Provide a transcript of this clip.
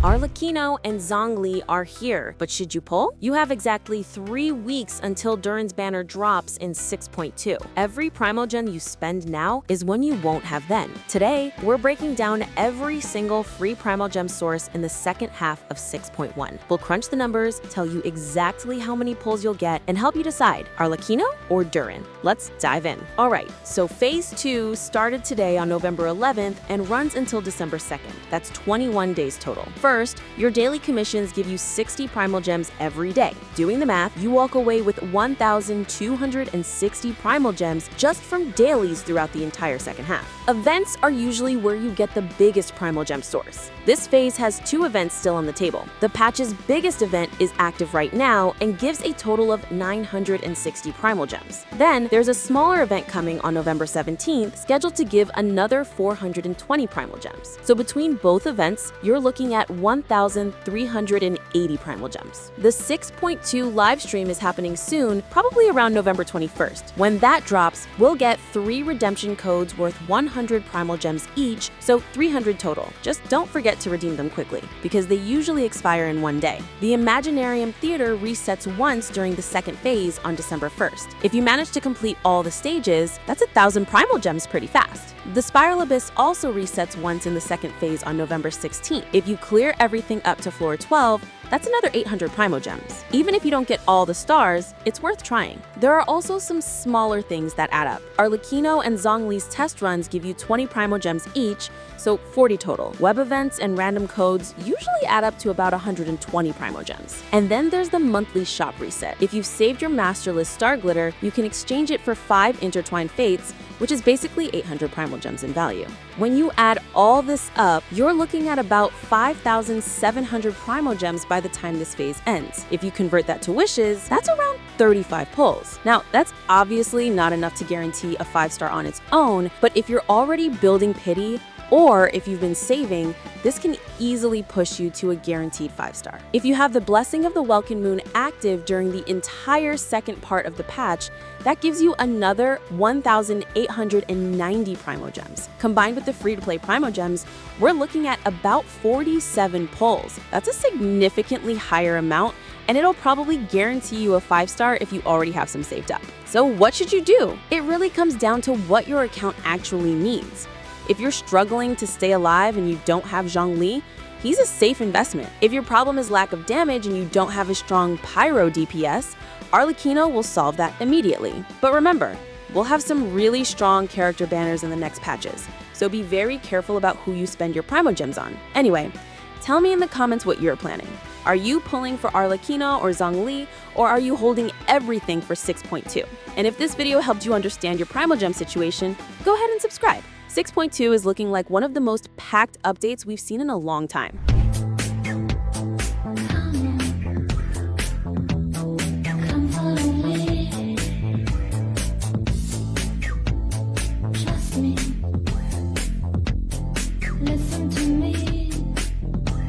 Arlecchino and Zhongli are here, but should you pull? You have exactly 3 weeks until Durin's banner drops in 6.2. Every Primogem you spend now is one you won't have then. Today, we're breaking down every single free Primogem source in the second half of 6.1. We'll crunch the numbers, tell you exactly how many pulls you'll get, and help you decide, Arlecchino or Durin. Let's dive in. Alright, so Phase 2 started today on November 11th and runs until December 2nd. That's 21 days total. First, your daily commissions give you 60 Primogems every day. Doing the math, you walk away with 1,260 Primogems just from dailies throughout the entire second half. Events are usually where you get the biggest Primogem source. This phase has 2 events still on the table. The patch's biggest event is active right now and gives a total of 960 Primogems. Then, there's a smaller event coming on November 17th, scheduled to give another 420 Primogems. So between both events, you're looking at 1,380 Primogems. The 6.2 live stream is happening soon, probably around November 21st. When that drops, we'll get 3 redemption codes worth 100 Primogems each, so 300 total. Just don't forget to redeem them quickly, because they usually expire in 1 day. The Imaginarium Theater resets once during the second phase on December 1st. If you manage to complete all the stages, that's 1,000 Primogems pretty fast. The Spiral Abyss also resets once in the second phase on November 16th. If you clear everything up to floor 12, that's another 800 Primogems. Even if you don't get all the stars, it's worth trying. There are also some smaller things that add up. Arlecchino and Zhongli's test runs give you 20 Primogems each, so 40 total. Web events and random codes usually add up to about 120 Primogems. And then there's the monthly shop reset. If you've saved your master list Starglitter, you can exchange it for 5 intertwined fates, which is basically 800 Primogems in value. When you add all this up, you're looking at about 5,700 Primogems by the time this phase ends. If you convert that to wishes, that's around 35 pulls. Now, that's obviously not enough to guarantee a 5-star on its own, but if you're already building pity, or if you've been saving, this can easily push you to a guaranteed 5-star. If you have the Blessing of the Welkin Moon active during the entire second part of the patch, that gives you another 1,890 Primogems. Combined with the free-to-play Primogems, we're looking at about 47 pulls. That's a significantly higher amount, and it'll probably guarantee you a 5-star if you already have some saved up. So what should you do? It really comes down to what your account actually needs. If you're struggling to stay alive and you don't have Zhongli, he's a safe investment. If your problem is lack of damage and you don't have a strong Pyro DPS, Arlecchino will solve that immediately. But remember, we'll have some really strong character banners in the next patches, so be very careful about who you spend your Primogems on. Anyway, tell me in the comments what you're planning. Are you pulling for Arlecchino or Zhongli, or are you holding everything for 6.2? And if this video helped you understand your Primogem situation, go ahead and subscribe. 6.2 is looking like one of the most packed updates we've seen in a long time.